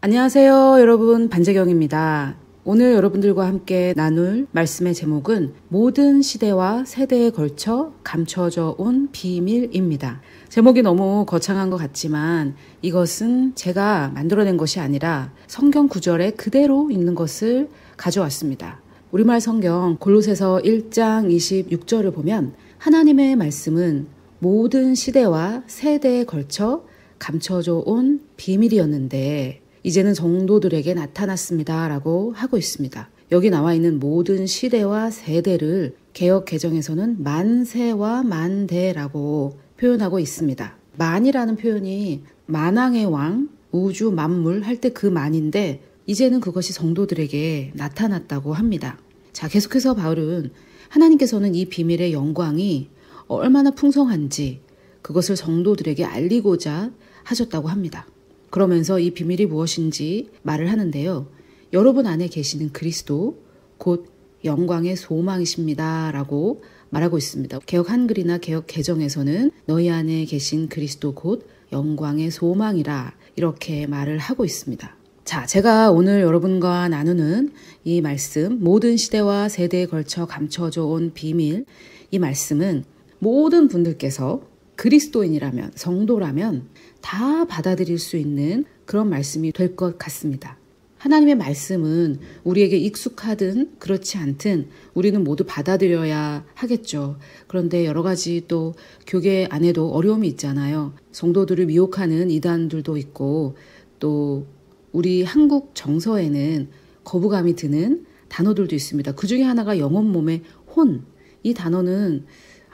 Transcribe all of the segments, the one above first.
안녕하세요, 여러분. 반재경입니다. 오늘 여러분들과 함께 나눌 말씀의 제목은 모든 시대와 세대에 걸쳐 감춰져 온 비밀입니다. 제목이 너무 거창한 것 같지만 이것은 제가 만들어낸 것이 아니라 성경 구절에 그대로 있는 것을 가져왔습니다. 우리말 성경 골로새서 1장 26절을 보면 하나님의 말씀은 모든 시대와 세대에 걸쳐 감춰져 온 비밀이었는데 이제는 성도들에게 나타났습니다 라고 하고 있습니다. 여기 나와 있는 모든 시대와 세대를 개역 개정에서는 만세와 만대라고 표현하고 있습니다. 만이라는 표현이 만왕의 왕, 우주 만물 할 때 그 만인데 이제는 그것이 성도들에게 나타났다고 합니다. 자, 계속해서 바울은 하나님께서는 이 비밀의 영광이 얼마나 풍성한지 그것을 성도들에게 알리고자 하셨다고 합니다. 그러면서 이 비밀이 무엇인지 말을 하는데요. 여러분 안에 계시는 그리스도 곧 영광의 소망이십니다 라고 말하고 있습니다. 개역 한글이나 개역 개정에서는 너희 안에 계신 그리스도 곧 영광의 소망이라 이렇게 말을 하고 있습니다. 자, 제가 오늘 여러분과 나누는 이 말씀, 모든 시대와 세대에 걸쳐 감춰져 온 비밀, 이 말씀은 모든 분들께서 그리스도인이라면, 성도라면 다 받아들일 수 있는 그런 말씀이 될 것 같습니다. 하나님의 말씀은 우리에게 익숙하든 그렇지 않든 우리는 모두 받아들여야 하겠죠. 그런데 여러 가지 또 교계 안에도 어려움이 있잖아요. 성도들을 미혹하는 이단들도 있고 또 우리 한국 정서에는 거부감이 드는 단어들도 있습니다. 그 중에 하나가 영혼 몸의 혼. 이 단어는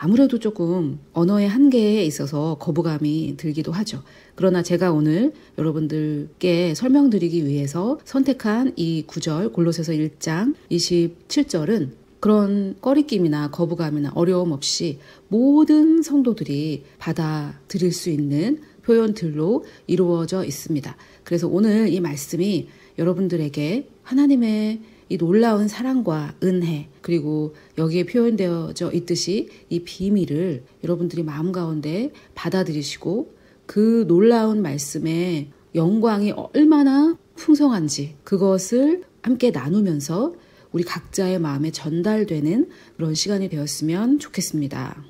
아무래도 조금 언어의 한계에 있어서 거부감이 들기도 하죠. 그러나 제가 오늘 여러분들께 설명드리기 위해서 선택한 이 구절 골로새서 1장 27절은 그런 꺼리낌이나 거부감이나 어려움 없이 모든 성도들이 받아들일 수 있는 표현들로 이루어져 있습니다. 그래서 오늘 이 말씀이 여러분들에게 하나님의 이 놀라운 사랑과 은혜 그리고 여기에 표현되어져 있듯이 이 비밀을 여러분들이 마음 가운데 받아들이시고 그 놀라운 말씀의 영광이 얼마나 풍성한지 그것을 함께 나누면서 우리 각자의 마음에 전달되는 그런 시간이 되었으면 좋겠습니다.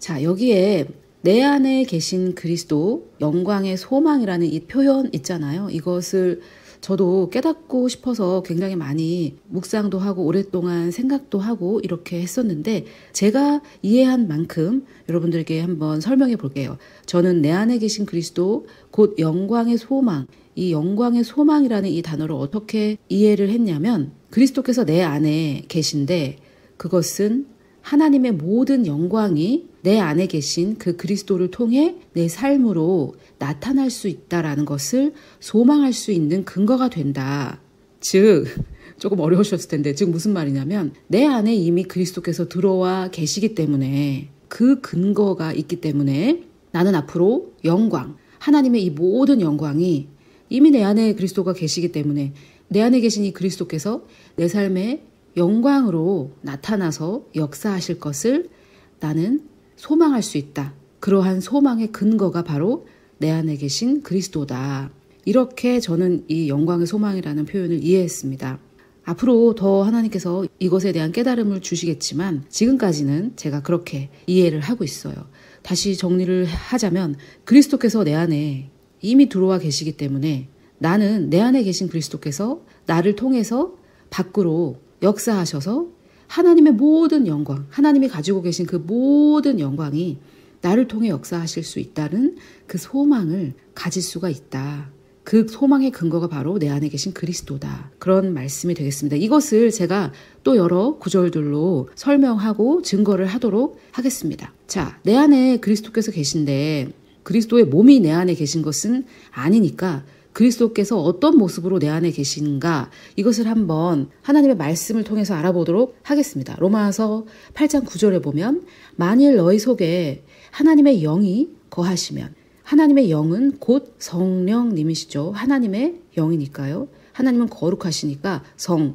자, 여기에 내 안에 계신 그리스도 영광의 소망이라는 이 표현 있잖아요. 이것을 저도 깨닫고 싶어서 굉장히 많이 묵상도 하고 오랫동안 생각도 하고 이렇게 했었는데 제가 이해한 만큼 여러분들에게 한번 설명해 볼게요. 저는 내 안에 계신 그리스도 곧 영광의 소망, 이 영광의 소망이라는 이 단어를 어떻게 이해를 했냐면 그리스도께서 내 안에 계신데 그것은 하나님의 모든 영광이 내 안에 계신 그 그리스도를 통해 내 삶으로 나타날 수 있다라는 것을 소망할 수 있는 근거가 된다. 즉, 조금 어려우셨을 텐데, 즉 무슨 말이냐면 내 안에 이미 그리스도께서 들어와 계시기 때문에 그 근거가 있기 때문에 나는 앞으로 영광, 하나님의 이 모든 영광이 이미 내 안에 그리스도가 계시기 때문에 내 안에 계신 이 그리스도께서 내 삶에 영광으로 나타나서 역사하실 것을 나는 소망할 수 있다. 그러한 소망의 근거가 바로 내 안에 계신 그리스도다. 이렇게 저는 이 영광의 소망이라는 표현을 이해했습니다. 앞으로 더 하나님께서 이것에 대한 깨달음을 주시겠지만 지금까지는 제가 그렇게 이해를 하고 있어요. 다시 정리를 하자면 그리스도께서 내 안에 이미 들어와 계시기 때문에 나는 내 안에 계신 그리스도께서 나를 통해서 밖으로 역사하셔서 하나님의 모든 영광, 하나님이 가지고 계신 그 모든 영광이 나를 통해 역사하실 수 있다는 그 소망을 가질 수가 있다. 그 소망의 근거가 바로 내 안에 계신 그리스도다. 그런 말씀이 되겠습니다. 이것을 제가 또 여러 구절들로 설명하고 증거를 하도록 하겠습니다. 자, 내 안에 그리스도께서 계신데 그리스도의 몸이 내 안에 계신 것은 아니니까 그리스도께서 어떤 모습으로 내 안에 계신가 이것을 한번 하나님의 말씀을 통해서 알아보도록 하겠습니다. 로마서 8장 9절에 보면 만일 너희 속에 하나님의 영이 거하시면 하나님의 영은 곧 성령님이시죠. 하나님의 영이니까요. 하나님은 거룩하시니까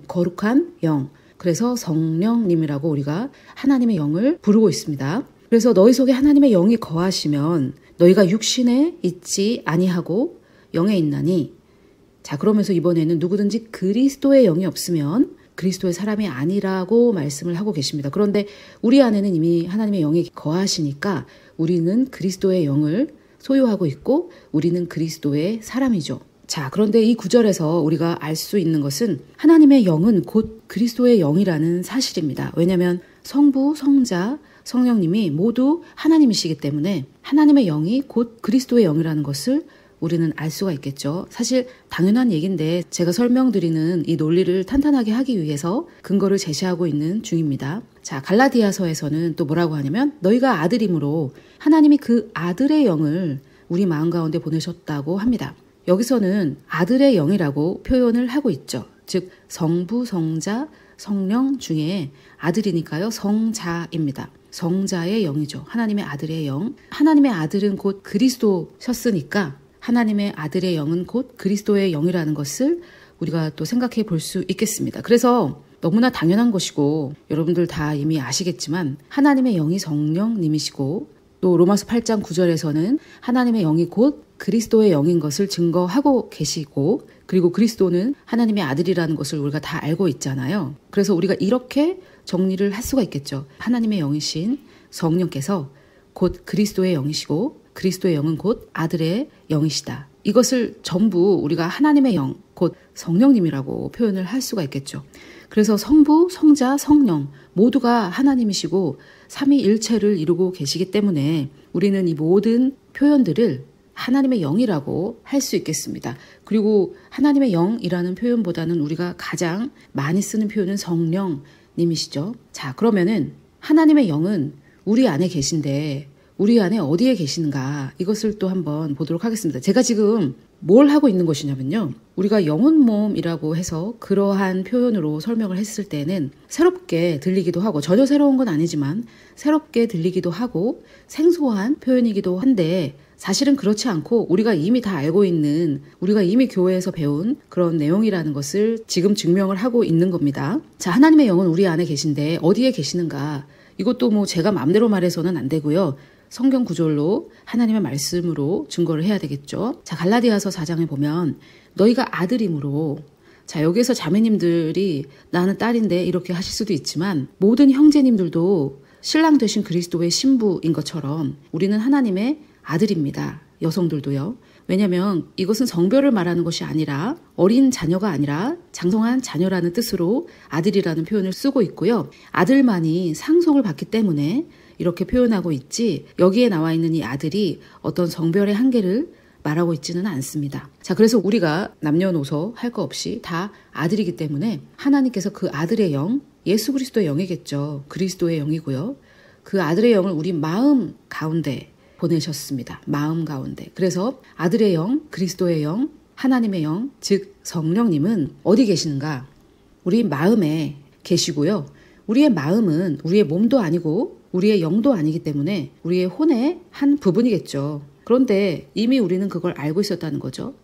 거룩한 영. 그래서 성령님이라고 우리가 하나님의 영을 부르고 있습니다. 그래서 너희 속에 하나님의 영이 거하시면 너희가 육신에 있지 아니하고 영에 있나니 자, 그러면서 이번에는 누구든지 그리스도의 영이 없으면 그리스도의 사람이 아니라고 말씀을 하고 계십니다. 그런데 우리 안에는 이미 하나님의 영이 거하시니까 우리는 그리스도의 영을 소유하고 있고 우리는 그리스도의 사람이죠. 자, 그런데 이 구절에서 우리가 알 수 있는 것은 하나님의 영은 곧 그리스도의 영이라는 사실입니다. 왜냐하면 성부, 성자, 성령님이 모두 하나님이시기 때문에 하나님의 영이 곧 그리스도의 영이라는 것을 우리는 알 수가 있겠죠. 사실 당연한 얘기인데 제가 설명드리는 이 논리를 탄탄하게 하기 위해서 근거를 제시하고 있는 중입니다. 자, 갈라디아서에서는 또 뭐라고 하냐면 너희가 아들임으로 하나님이 그 아들의 영을 우리 마음 가운데 보내셨다고 합니다. 여기서는 아들의 영이라고 표현을 하고 있죠. 즉 성부, 성자, 성령 중에 아들이니까요. 성자입니다. 성자의 영이죠. 하나님의 아들의 영. 하나님의 아들은 곧 그리스도셨으니까 하나님의 아들의 영은 곧 그리스도의 영이라는 것을 우리가 또 생각해 볼 수 있겠습니다. 그래서 너무나 당연한 것이고 여러분들 다 이미 아시겠지만 하나님의 영이 성령님이시고 또 로마서 8장 9절에서는 하나님의 영이 곧 그리스도의 영인 것을 증거하고 계시고 그리고 그리스도는 하나님의 아들이라는 것을 우리가 다 알고 있잖아요. 그래서 우리가 이렇게 정리를 할 수가 있겠죠. 하나님의 영이신 성령께서 곧 그리스도의 영이시고 그리스도의 영은 곧 아들의 영이시다. 이것을 전부 우리가 하나님의 영, 곧 성령님이라고 표현을 할 수가 있겠죠. 그래서 성부, 성자, 성령 모두가 하나님이시고 삼위일체를 이루고 계시기 때문에 우리는 이 모든 표현들을 하나님의 영이라고 할 수 있겠습니다. 그리고 하나님의 영이라는 표현보다는 우리가 가장 많이 쓰는 표현은 성령님이시죠. 자, 그러면은 하나님의 영은 우리 안에 계신데 우리 안에 어디에 계시는가 이것을 또 한번 보도록 하겠습니다. 제가 지금 뭘 하고 있는 것이냐면요. 우리가 영혼 몸이라고 해서 그러한 표현으로 설명을 했을 때는 새롭게 들리기도 하고 전혀 새로운 건 아니지만 새롭게 들리기도 하고 생소한 표현이기도 한데 사실은 그렇지 않고 우리가 이미 다 알고 있는 우리가 이미 교회에서 배운 그런 내용이라는 것을 지금 증명을 하고 있는 겁니다. 자, 하나님의 영은 우리 안에 계신데 어디에 계시는가 이것도 뭐 제가 마음대로 말해서는 안 되고요. 성경 구절로 하나님의 말씀으로 증거를 해야 되겠죠. 자, 갈라디아서 4장에 보면 너희가 아들임으로 자, 여기에서 자매님들이 나는 딸인데 이렇게 하실 수도 있지만 모든 형제님들도 신랑 되신 그리스도의 신부인 것처럼 우리는 하나님의 아들입니다. 여성들도요. 왜냐하면 이것은 성별을 말하는 것이 아니라 어린 자녀가 아니라 장성한 자녀라는 뜻으로 아들이라는 표현을 쓰고 있고요. 아들만이 상속을 받기 때문에 이렇게 표현하고 있지 여기에 나와 있는 이 아들이 어떤 성별의 한계를 말하고 있지는 않습니다. 자, 그래서 우리가 남녀노소 할 거 없이 다 아들이기 때문에 하나님께서 그 아들의 영, 예수 그리스도의 영이겠죠. 그리스도의 영이고요. 그 아들의 영을 우리 마음 가운데 보내셨습니다. 마음 가운데. 그래서 아들의 영, 그리스도의 영, 하나님의 영, 즉 성령님은 어디 계시는가? 우리 마음에 계시고요. 우리의 마음은 우리의 몸도 아니고 우리의 영도 아니기 때문에 우리의 혼의 한 부분이겠죠. 그런데 이미 우리는 그걸 알고 있었다는 거죠.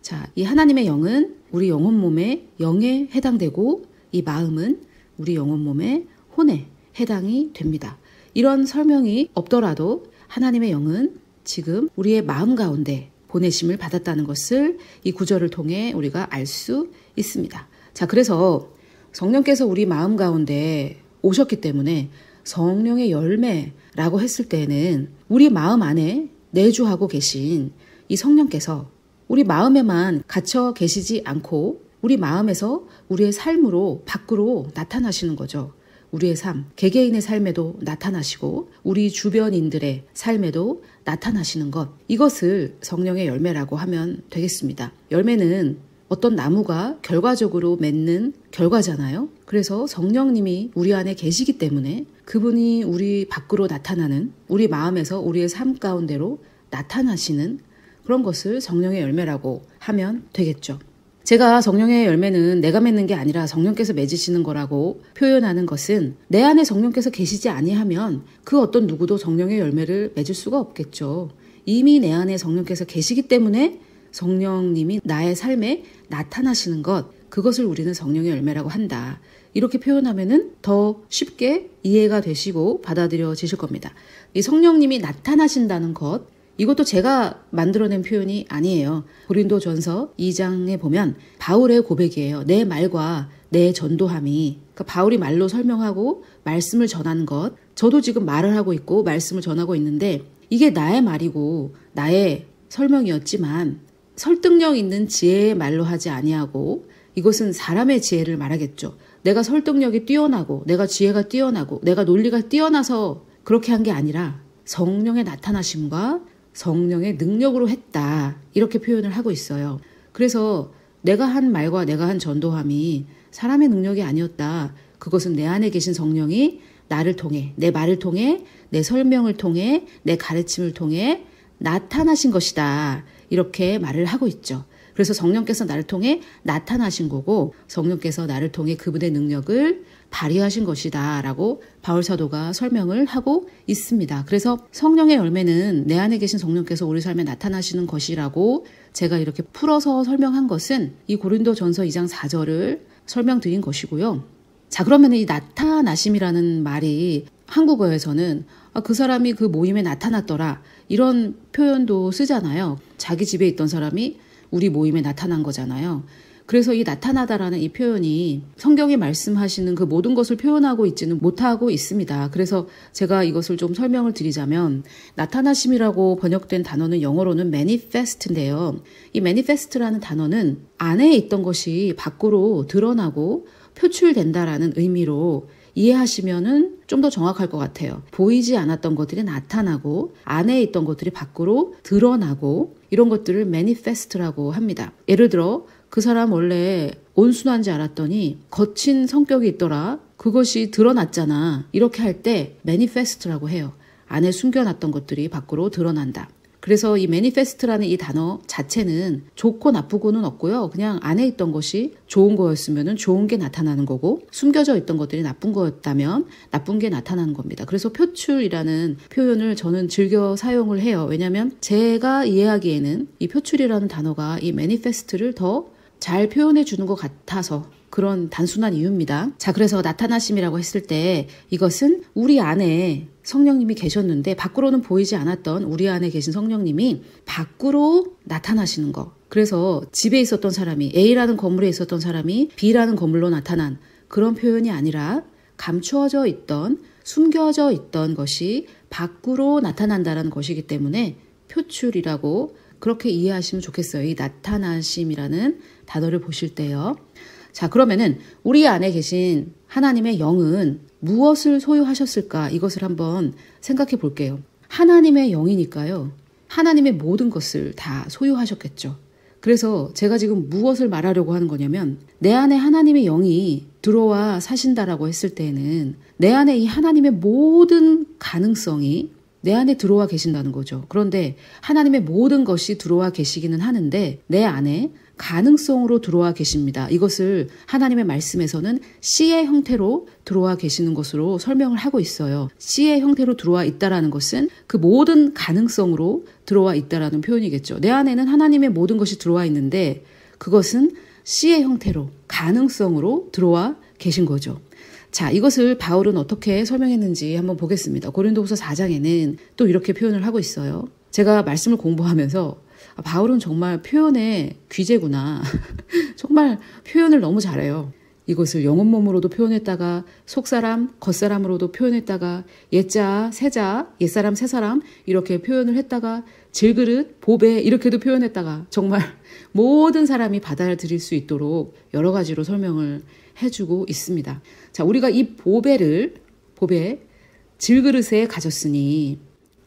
자, 이 하나님의 영은 우리 영혼 몸의 영에 해당되고 이 마음은 우리 영혼 몸의 혼에 해당이 됩니다. 이런 설명이 없더라도 하나님의 영은 지금 우리의 마음 가운데 보내심을 받았다는 것을 이 구절을 통해 우리가 알 수 있습니다. 자, 그래서 성령께서 우리 마음 가운데 오셨기 때문에 성령의 열매라고 했을 때에는 우리 마음 안에 내주하고 계신 이 성령께서 우리 마음에만 갇혀 계시지 않고 우리 마음에서 우리의 삶으로 밖으로 나타나시는 거죠. 우리의 삶, 개개인의 삶에도 나타나시고 우리 주변인들의 삶에도 나타나시는 것, 이것을 성령의 열매라고 하면 되겠습니다. 열매는 어떤 나무가 결과적으로 맺는 결과잖아요. 그래서 성령님이 우리 안에 계시기 때문에 그분이 우리 밖으로 나타나는 우리 마음에서 우리의 삶 가운데로 나타나시는 그런 것을 성령의 열매라고 하면 되겠죠. 제가 성령의 열매는 내가 맺는 게 아니라 성령께서 맺으시는 거라고 표현하는 것은 내 안에 성령께서 계시지 아니하면 그 어떤 누구도 성령의 열매를 맺을 수가 없겠죠. 이미 내 안에 성령께서 계시기 때문에 성령님이 나의 삶에 나타나시는 것, 그것을 우리는 성령의 열매라고 한다. 이렇게 표현하면은 더 쉽게 이해가 되시고 받아들여지실 겁니다. 이 성령님이 나타나신다는 것, 이것도 제가 만들어낸 표현이 아니에요. 고린도전서 2장에 보면 바울의 고백이에요. 내 말과 내 전도함이, 그러니까 바울이 말로 설명하고 말씀을 전하는 것, 저도 지금 말을 하고 있고 말씀을 전하고 있는데 이게 나의 말이고 나의 설명이었지만 설득력 있는 지혜의 말로 하지 아니하고 이것은 사람의 지혜를 말하겠죠. 내가 설득력이 뛰어나고 내가 지혜가 뛰어나고 내가 논리가 뛰어나서 그렇게 한 게 아니라 성령의 나타나심과 성령의 능력으로 했다. 이렇게 표현을 하고 있어요. 그래서 내가 한 말과 내가 한 전도함이 사람의 능력이 아니었다. 그것은 내 안에 계신 성령이 나를 통해, 내 말을 통해, 내 설명을 통해, 내 가르침을 통해 나타나신 것이다. 이렇게 말을 하고 있죠. 그래서 성령께서 나를 통해 나타나신 거고 성령께서 나를 통해 그분의 능력을 발휘하신 것이다 라고 바울 사도가 설명을 하고 있습니다. 그래서 성령의 열매는 내 안에 계신 성령께서 우리 삶에 나타나시는 것이라고 제가 이렇게 풀어서 설명한 것은 이 고린도전서 2장 4절을 설명드린 것이고요. 자, 그러면 이 나타나심이라는 말이 한국어에서는 그 사람이 그 모임에 나타났더라 이런 표현도 쓰잖아요. 자기 집에 있던 사람이 우리 모임에 나타난 거잖아요. 그래서 이 나타나다라는 이 표현이 성경이 말씀하시는 그 모든 것을 표현하고 있지는 못하고 있습니다. 그래서 제가 이것을 좀 설명을 드리자면 나타나심이라고 번역된 단어는 영어로는 manifest인데요. 이 manifest라는 단어는 안에 있던 것이 밖으로 드러나고 표출된다라는 의미로 이해하시면은 좀 더 정확할 것 같아요. 보이지 않았던 것들이 나타나고 안에 있던 것들이 밖으로 드러나고 이런 것들을 manifest라고 합니다. 예를 들어 그 사람 원래 온순한지 알았더니 거친 성격이 있더라. 그것이 드러났잖아. 이렇게 할 때 manifest라고 해요. 안에 숨겨놨던 것들이 밖으로 드러난다. 그래서 이 manifest라는 이 단어 자체는 좋고 나쁘고는 없고요. 그냥 안에 있던 것이 좋은 거였으면 좋은 게 나타나는 거고 숨겨져 있던 것들이 나쁜 거였다면 나쁜 게 나타나는 겁니다. 그래서 표출이라는 표현을 저는 즐겨 사용을 해요. 왜냐하면 제가 이해하기에는 이 표출이라는 단어가 이 manifest를 더 잘 표현해 주는 것 같아서 그런 단순한 이유입니다. 자, 그래서 나타나심이라고 했을 때 이것은 우리 안에 성령님이 계셨는데 밖으로는 보이지 않았던 우리 안에 계신 성령님이 밖으로 나타나시는 거. 그래서 집에 있었던 사람이 A라는 건물에 있었던 사람이 B라는 건물로 나타난 그런 표현이 아니라 감추어져 있던 숨겨져 있던 것이 밖으로 나타난다는 것이기 때문에 표출이라고 그렇게 이해하시면 좋겠어요. 이 나타나심이라는 단어를 보실 때요. 자, 그러면은 우리 안에 계신 하나님의 영은 무엇을 소유하셨을까? 이것을 한번 생각해 볼게요. 하나님의 영이니까요. 하나님의 모든 것을 다 소유하셨겠죠. 그래서 제가 지금 무엇을 말하려고 하는 거냐면 내 안에 하나님의 영이 들어와 사신다라고 했을 때에는 내 안에 이 하나님의 모든 가능성이 내 안에 들어와 계신다는 거죠. 그런데 하나님의 모든 것이 들어와 계시기는 하는데 내 안에 가능성으로 들어와 계십니다. 이것을 하나님의 말씀에서는 씨의 형태로 들어와 계시는 것으로 설명을 하고 있어요. 씨의 형태로 들어와 있다라는 것은 그 모든 가능성으로 들어와 있다라는 표현이겠죠. 내 안에는 하나님의 모든 것이 들어와 있는데 그것은 씨의 형태로 가능성으로 들어와 계신 거죠. 자, 이것을 바울은 어떻게 설명했는지 한번 보겠습니다. 고린도후서 4장에는 또 이렇게 표현을 하고 있어요. 제가 말씀을 공부하면서 바울은 정말 표현의 귀재구나. 정말 표현을 너무 잘해요. 이것을 영혼 몸으로도 표현했다가 속사람, 겉사람으로도 표현했다가 옛자, 새자, 옛사람, 새사람 이렇게 표현을 했다가 질그릇, 보배 이렇게도 표현했다가 정말 모든 사람이 받아들일 수 있도록 여러 가지로 설명을 해주고 있습니다. 자, 우리가 이 보배, 질그릇에 가졌으니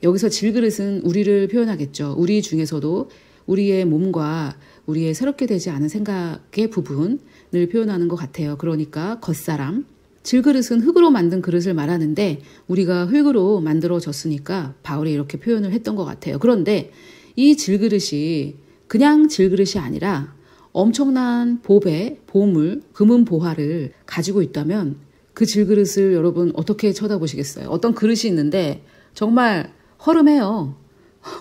여기서 질그릇은 우리를 표현하겠죠. 우리 중에서도 우리의 몸과 우리의 새롭게 되지 않은 생각의 부분을 표현하는 것 같아요. 그러니까 겉사람, 질그릇은 흙으로 만든 그릇을 말하는데 우리가 흙으로 만들어졌으니까 바울이 이렇게 표현을 했던 것 같아요. 그런데 이 질그릇이 그냥 질그릇이 아니라 엄청난 보배, 보물, 금은 보화를 가지고 있다면 그 질그릇을 여러분 어떻게 쳐다보시겠어요? 어떤 그릇이 있는데 정말 허름해요.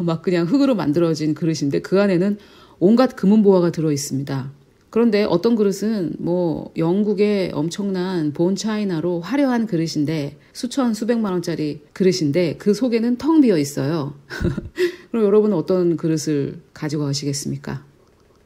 막 그냥 흙으로 만들어진 그릇인데 그 안에는 온갖 금은 보화가 들어 있습니다. 그런데 어떤 그릇은 뭐 영국의 엄청난 본 차이나로 화려한 그릇인데 수백만 원짜리 그릇인데 그 속에는 텅 비어 있어요. 그럼 여러분은 어떤 그릇을 가지고 가시겠습니까?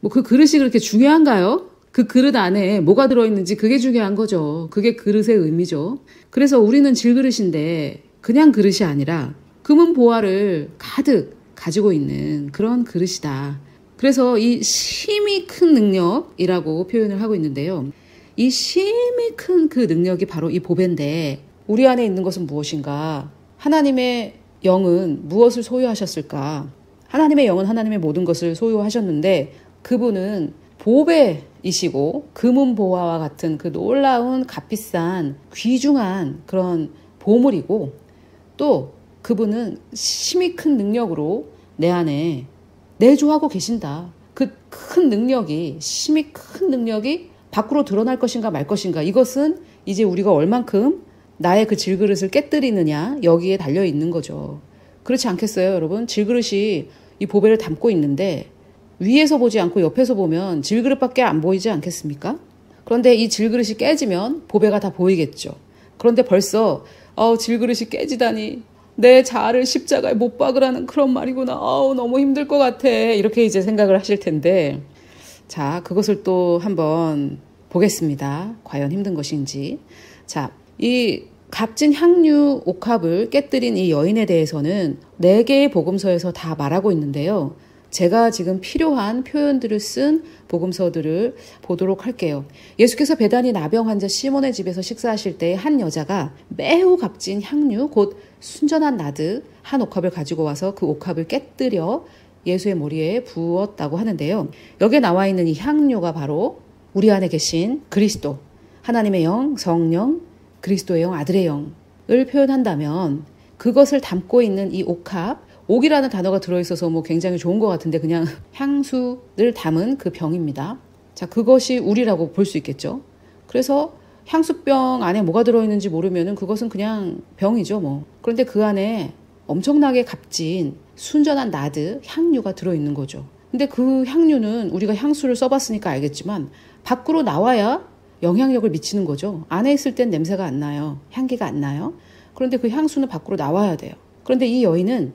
뭐 그 그릇이 그렇게 중요한가요? 그 그릇 안에 뭐가 들어있는지 그게 중요한 거죠. 그게 그릇의 의미죠. 그래서 우리는 질그릇인데 그냥 그릇이 아니라 금은 보화를 가득 가지고 있는 그런 그릇이다. 그래서 이 심히 큰 능력이라고 표현을 하고 있는데요. 이 심히 큰 그 능력이 바로 이 보배인데 우리 안에 있는 것은 무엇인가? 하나님의 영은 무엇을 소유하셨을까? 하나님의 영은 하나님의 모든 것을 소유하셨는데 그분은 보배이시고 금은 보화와 같은 그 놀라운 값비싼 귀중한 그런 보물이고 또 그분은 심히 큰 능력으로 내 안에 내조하고 계신다. 그 큰 능력이 심히 큰 능력이 밖으로 드러날 것인가 말 것인가 이것은 이제 우리가 얼만큼 나의 그 질그릇을 깨뜨리느냐 여기에 달려 있는 거죠. 그렇지 않겠어요 여러분? 질그릇이 이 보배를 담고 있는데 위에서 보지 않고 옆에서 보면 질그릇밖에 안 보이지 않겠습니까? 그런데 이 질그릇이 깨지면 보배가 다 보이겠죠. 그런데 벌써 질그릇이 깨지다니 내 자아를 십자가에 못 박으라는 그런 말이구나. 너무 힘들 것 같아. 이렇게 이제 생각을 하실 텐데 자 그것을 또 한번 보겠습니다. 과연 힘든 것인지. 자, 이 값진 향유 옥합을 깨뜨린 이 여인에 대해서는 4개의 복음서에서 다 말하고 있는데요. 제가 지금 필요한 표현들을 쓴 복음서들을 보도록 할게요. 예수께서 베다니 나병 환자 시몬의 집에서 식사하실 때 한 여자가 매우 값진 향유 곧 순전한 나드 한 옥합을 가지고 와서 그 옥합을 깨뜨려 예수의 머리에 부었다고 하는데요. 여기에 나와 있는 이 향유가 바로 우리 안에 계신 그리스도, 하나님의 영, 성령, 그리스도의 영, 아들의 영을 표현한다면 그것을 담고 있는 이 옥합, 옥이라는 단어가 들어있어서 뭐 굉장히 좋은 것 같은데 그냥 향수를 담은 그 병입니다. 자, 그것이 우리라고 볼 수 있겠죠. 그래서 향수병 안에 뭐가 들어있는지 모르면은 그것은 그냥 병이죠 뭐. 그런데 그 안에 엄청나게 값진 순전한 나드, 향유가 들어있는 거죠. 근데 그 향유는 우리가 향수를 써봤으니까 알겠지만 밖으로 나와야 영향력을 미치는 거죠. 안에 있을 땐 냄새가 안 나요. 향기가 안 나요. 그런데 그 향수는 밖으로 나와야 돼요. 그런데 이 여인은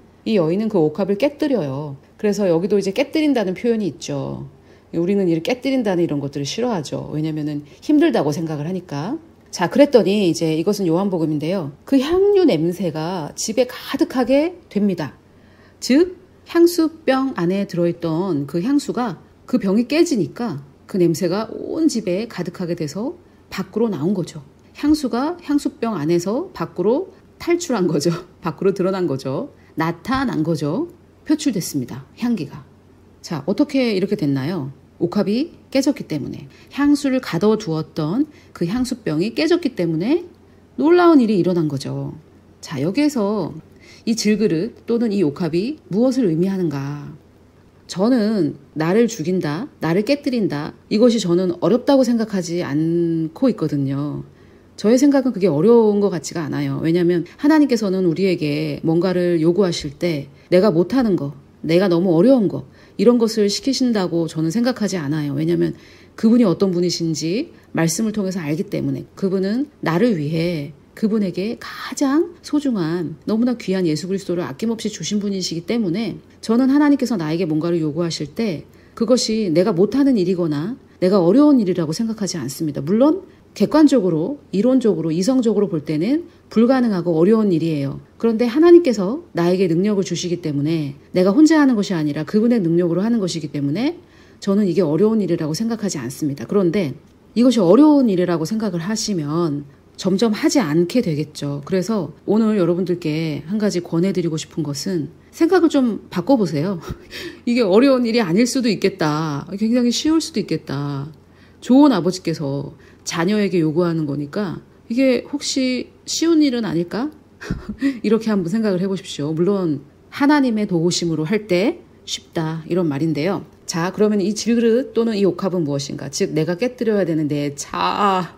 그 옥합을 깨뜨려요. 그래서 여기도 이제 깨뜨린다는 표현이 있죠. 우리는 이렇게 깨뜨린다는 이런 것들을 싫어하죠. 왜냐면은 힘들다고 생각을 하니까. 자, 그랬더니 이제 이것은 요한복음인데요. 그 향유 냄새가 집에 가득하게 됩니다. 즉, 향수병 안에 들어있던 그 향수가 그 병이 깨지니까 그 냄새가 온 집에 가득하게 돼서 밖으로 나온 거죠. 향수가 향수병 안에서 밖으로 탈출한 거죠. 밖으로 드러난 거죠. 나타난 거죠. 표출됐습니다. 향기가. 자, 어떻게 이렇게 됐나요? 옥합이 깨졌기 때문에 향수를 가둬두었던 그 향수병이 깨졌기 때문에 놀라운 일이 일어난 거죠. 자, 여기에서 이 질그릇 또는 이 옥합이 무엇을 의미하는가? 저는 나를 죽인다, 나를 깨뜨린다, 이것이 저는 어렵다고 생각하지 않고 있거든요. 저의 생각은 그게 어려운 것 같지가 않아요. 왜냐하면 하나님께서는 우리에게 뭔가를 요구하실 때 내가 못하는 거, 내가 너무 어려운 거 이런 것을 시키신다고 저는 생각하지 않아요. 왜냐하면 그분이 어떤 분이신지 말씀을 통해서 알기 때문에 그분은 나를 위해 그분에게 가장 소중한 너무나 귀한 예수 그리스도를 아낌없이 주신 분이시기 때문에 저는 하나님께서 나에게 뭔가를 요구하실 때 그것이 내가 못하는 일이거나 내가 어려운 일이라고 생각하지 않습니다. 물론 객관적으로, 이론적으로, 이성적으로 볼 때는 불가능하고 어려운 일이에요. 그런데 하나님께서 나에게 능력을 주시기 때문에 내가 혼자 하는 것이 아니라 그분의 능력으로 하는 것이기 때문에 저는 이게 어려운 일이라고 생각하지 않습니다. 그런데 이것이 어려운 일이라고 생각을 하시면 점점 하지 않게 되겠죠. 그래서 오늘 여러분들께 한 가지 권해드리고 싶은 것은 생각을 좀 바꿔보세요. 이게 어려운 일이 아닐 수도 있겠다. 굉장히 쉬울 수도 있겠다. 좋은 아버지께서 자녀에게 요구하는 거니까 이게 혹시 쉬운 일은 아닐까? 이렇게 한번 생각을 해보십시오. 물론 하나님의 도우심으로 할 때 쉽다 이런 말인데요. 자, 그러면 이 질그릇 또는 이 옥합은 무엇인가? 즉 내가 깨뜨려야 되는 내 자아,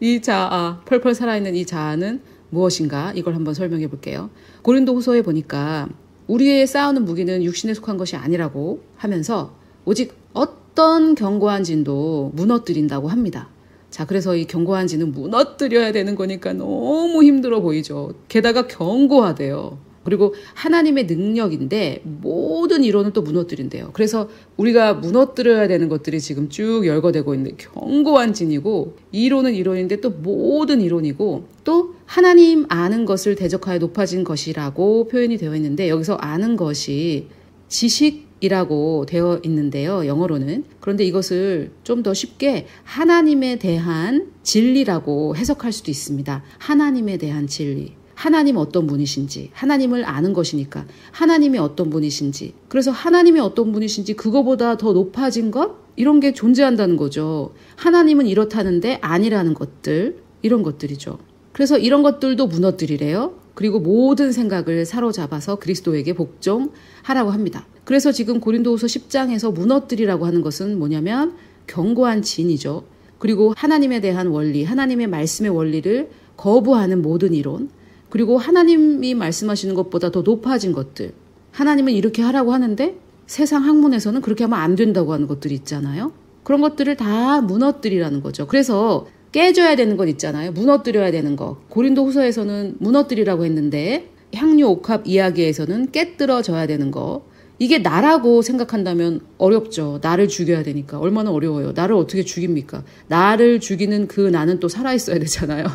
이 자아, 펄펄 살아있는 이 자아는 무엇인가? 이걸 한번 설명해 볼게요. 고린도후서에 보니까 우리의 싸우는 무기는 육신에 속한 것이 아니라고 하면서 오직 어떤 견고한 진도 무너뜨린다고 합니다. 자, 그래서 이 견고한 진은 무너뜨려야 되는 거니까 너무 힘들어 보이죠. 게다가 견고하대요. 그리고 하나님의 능력인데 모든 이론은 또 무너뜨린대요. 그래서 우리가 무너뜨려야 되는 것들이 지금 쭉 열거되고 있는 견고한 진이고, 이론은 이론인데 또 모든 이론이고, 또 하나님 아는 것을 대적하여 높아진 것이라고 표현이 되어 있는데, 여기서 아는 것이 지식이라고 되어 있는데요, 영어로는. 그런데 이것을 좀 더 쉽게 하나님에 대한 진리라고 해석할 수도 있습니다. 하나님에 대한 진리. 하나님 어떤 분이신지, 하나님을 아는 것이니까 하나님이 어떤 분이신지, 그래서 하나님이 어떤 분이신지 그거보다 더 높아진 것? 이런 게 존재한다는 거죠. 하나님은 이렇다는데 아니라는 것들, 이런 것들이죠. 그래서 이런 것들도 무너뜨리래요. 그리고 모든 생각을 사로잡아서 그리스도에게 복종하라고 합니다. 그래서 지금 고린도후서 10장에서 무너뜨리라고 하는 것은 뭐냐면 견고한 진이죠. 그리고 하나님에 대한 원리, 하나님의 말씀의 원리를 거부하는 모든 이론, 그리고 하나님이 말씀하시는 것보다 더 높아진 것들. 하나님은 이렇게 하라고 하는데 세상 학문에서는 그렇게 하면 안 된다고 하는 것들이 있잖아요. 그런 것들을 다 무너뜨리라는 거죠. 그래서 깨져야 되는 것 있잖아요. 무너뜨려야 되는 거. 고린도후서에서는 무너뜨리라고 했는데 향유 옥합 이야기에서는 깨뜨려져야 되는 거. 이게 나라고 생각한다면 어렵죠. 나를 죽여야 되니까. 얼마나 어려워요. 나를 어떻게 죽입니까? 나를 죽이는 그 나는 또 살아있어야 되잖아요.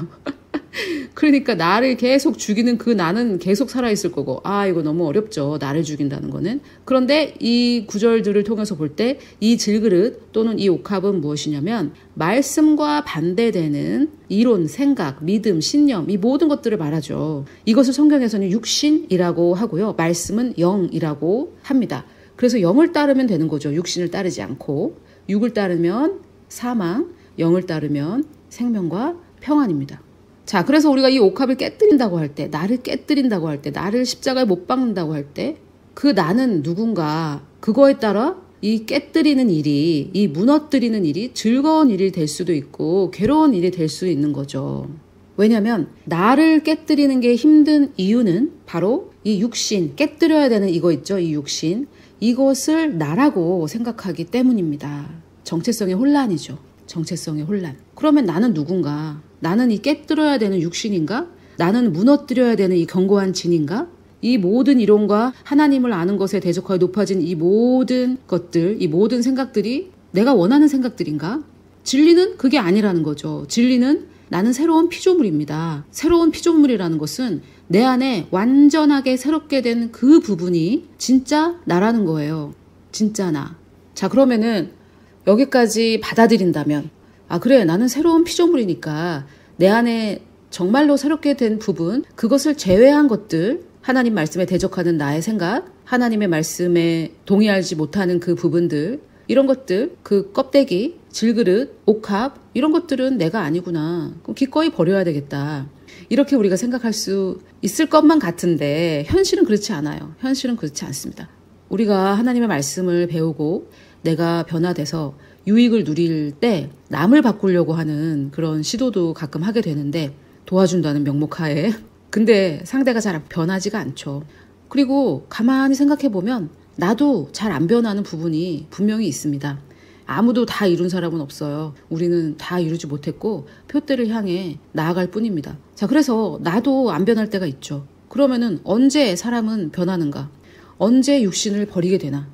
그러니까 나를 계속 죽이는 그 나는 계속 살아있을 거고, 이거 너무 어렵죠. 나를 죽인다는 거는. 그런데 이 구절들을 통해서 볼 때 이 질그릇 또는 이 옥합은 무엇이냐면 말씀과 반대되는 이론, 생각, 믿음, 신념, 이 모든 것들을 말하죠. 이것을 성경에서는 육신이라고 하고요. 말씀은 영이라고 합니다. 그래서 영을 따르면 되는 거죠. 육신을 따르지 않고. 육을 따르면 사망, 영을 따르면 생명과 평안입니다. 자, 그래서 우리가 이 옥합을 깨뜨린다고 할 때, 나를 깨뜨린다고 할 때, 나를 십자가에 못 박는다고 할 때, 그 나는 누군가, 그거에 따라 이 깨뜨리는 일이, 이 무너뜨리는 일이 즐거운 일이 될 수도 있고 괴로운 일이 될 수 있는 거죠. 왜냐하면 나를 깨뜨리는 게 힘든 이유는 바로 이 육신, 깨뜨려야 되는 이거 있죠, 이 육신. 이것을 나라고 생각하기 때문입니다. 정체성의 혼란이죠. 정체성의 혼란. 그러면 나는 누군가? 나는 이 깨뜨려야 되는 육신인가? 나는 무너뜨려야 되는 이 견고한 진인가? 이 모든 이론과 하나님을 아는 것에 대적하여 높아진 이 모든 것들, 이 모든 생각들이 내가 원하는 생각들인가? 진리는 그게 아니라는 거죠. 진리는 나는 새로운 피조물입니다. 새로운 피조물이라는 것은 내 안에 완전하게 새롭게 된 그 부분이 진짜 나라는 거예요. 진짜 나. 자, 그러면은 여기까지 받아들인다면, 그래, 나는 새로운 피조물이니까 내 안에 정말로 새롭게 된 부분, 그것을 제외한 것들, 하나님 말씀에 대적하는 나의 생각, 하나님의 말씀에 동의하지 못하는 그 부분들, 이런 것들, 그 껍데기, 질그릇, 옥합, 이런 것들은 내가 아니구나. 그럼 기꺼이 버려야 되겠다. 이렇게 우리가 생각할 수 있을 것만 같은데 현실은 그렇지 않아요. 현실은 그렇지 않습니다. 우리가 하나님의 말씀을 배우고 내가 변화돼서 유익을 누릴 때 남을 바꾸려고 하는 그런 시도도 가끔 하게 되는데, 도와준다는 명목하에. 근데 상대가 잘 변하지가 않죠. 그리고 가만히 생각해보면 나도 잘 안 변하는 부분이 분명히 있습니다. 아무도 다 이룬 사람은 없어요. 우리는 다 이루지 못했고 표대를 향해 나아갈 뿐입니다. 자, 그래서 나도 안 변할 때가 있죠. 그러면은 언제 사람은 변하는가? 언제 육신을 버리게 되나?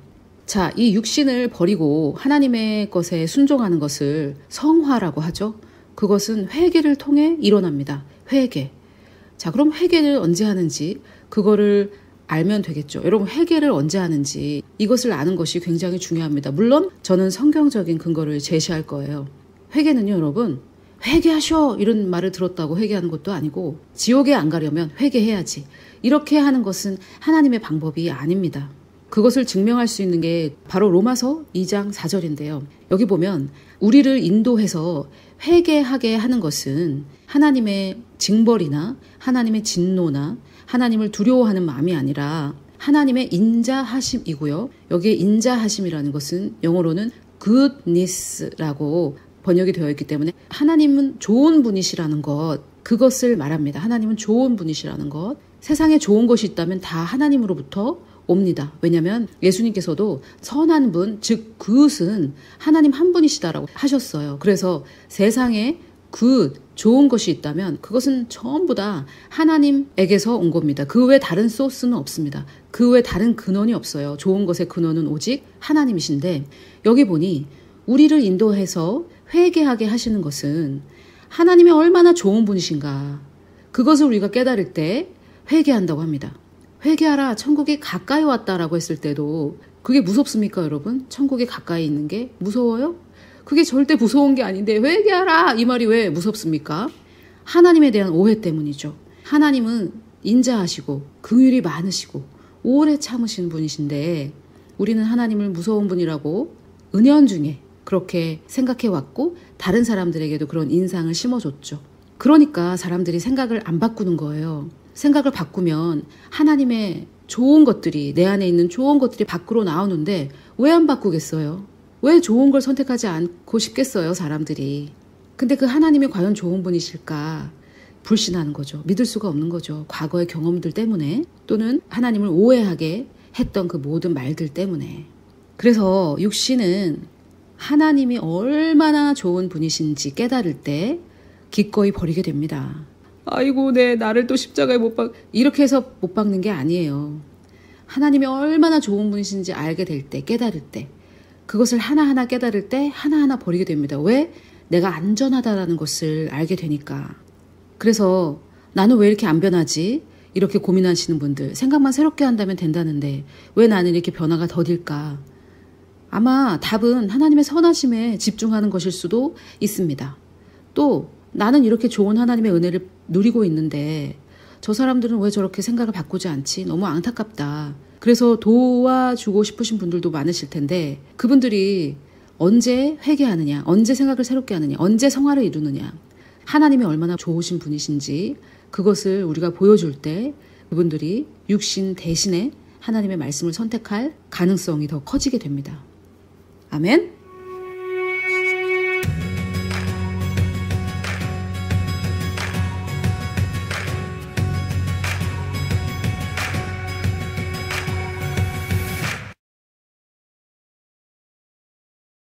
자, 이 육신을 버리고 하나님의 것에 순종하는 것을 성화라고 하죠. 그것은 회개를 통해 일어납니다. 회개. 자, 그럼 회개를 언제 하는지 그거를 알면 되겠죠. 여러분, 회개를 언제 하는지 이것을 아는 것이 굉장히 중요합니다. 물론 저는 성경적인 근거를 제시할 거예요. 회개는요, 여러분, 회개하셔 이런 말을 들었다고 회개하는 것도 아니고, 지옥에 안 가려면 회개해야지, 이렇게 하는 것은 하나님의 방법이 아닙니다. 그것을 증명할 수 있는 게 바로 로마서 2장 4절인데요. 여기 보면 우리를 인도해서 회개하게 하는 것은 하나님의 징벌이나 하나님의 진노나 하나님을 두려워하는 마음이 아니라 하나님의 인자하심이고요. 여기에 인자하심이라는 것은 영어로는 goodness라고 번역이 되어 있기 때문에 하나님은 좋은 분이시라는 것, 그것을 말합니다. 하나님은 좋은 분이시라는 것. 세상에 좋은 것이 있다면 다 하나님으로부터 옵니다. 왜냐하면 예수님께서도 선한 분, 즉 그것은 하나님 한 분이시다라고 하셨어요. 그래서 세상에 굿, 좋은 것이 있다면 그것은 전부 다 하나님에게서 온 겁니다. 그 외에 다른 소스는 없습니다. 그 외에 다른 근원이 없어요. 좋은 것의 근원은 오직 하나님이신데 여기 보니 우리를 인도해서 회개하게 하시는 것은 하나님이 얼마나 좋은 분이신가. 그것을 우리가 깨달을 때 회개한다고 합니다. 회개하라, 천국이 가까이 왔다라고 했을 때도 그게 무섭습니까, 여러분? 천국이 가까이 있는 게 무서워요? 그게 절대 무서운 게 아닌데 회개하라 이 말이 왜 무섭습니까? 하나님에 대한 오해 때문이죠. 하나님은 인자하시고 긍휼이 많으시고 오래 참으신 분이신데 우리는 하나님을 무서운 분이라고 은연중에 그렇게 생각해왔고 다른 사람들에게도 그런 인상을 심어줬죠. 그러니까 사람들이 생각을 안 바꾸는 거예요. 생각을 바꾸면 하나님의 좋은 것들이 내 안에 있는 좋은 것들이 밖으로 나오는데 왜 안 바꾸겠어요? 왜 좋은 걸 선택하지 않고 싶겠어요, 사람들이. 근데 그 하나님이 과연 좋은 분이실까? 불신하는 거죠. 믿을 수가 없는 거죠. 과거의 경험들 때문에 또는 하나님을 오해하게 했던 그 모든 말들 때문에. 그래서 육신은 하나님이 얼마나 좋은 분이신지 깨달을 때 기꺼이 버리게 됩니다. 아이고, 나를 또 십자가에 이렇게 해서 못 박는 게 아니에요. 하나님이 얼마나 좋은 분이신지 알게 될 때, 깨달을 때, 그것을 하나하나 깨달을 때 하나하나 버리게 됩니다. 왜? 내가 안전하다라는 것을 알게 되니까. 그래서 나는 왜 이렇게 안 변하지? 이렇게 고민하시는 분들, 생각만 새롭게 한다면 된다는데 왜 나는 이렇게 변화가 더딜까? 아마 답은 하나님의 선하심에 집중하는 것일 수도 있습니다. 또 나는 이렇게 좋은 하나님의 은혜를 누리고 있는데 저 사람들은 왜 저렇게 생각을 바꾸지 않지? 너무 안타깝다. 그래서 도와주고 싶으신 분들도 많으실 텐데 그분들이 언제 회개하느냐, 언제 생각을 새롭게 하느냐, 언제 성화를 이루느냐, 하나님이 얼마나 좋으신 분이신지 그것을 우리가 보여줄 때 그분들이 육신 대신에 하나님의 말씀을 선택할 가능성이 더 커지게 됩니다. 아멘.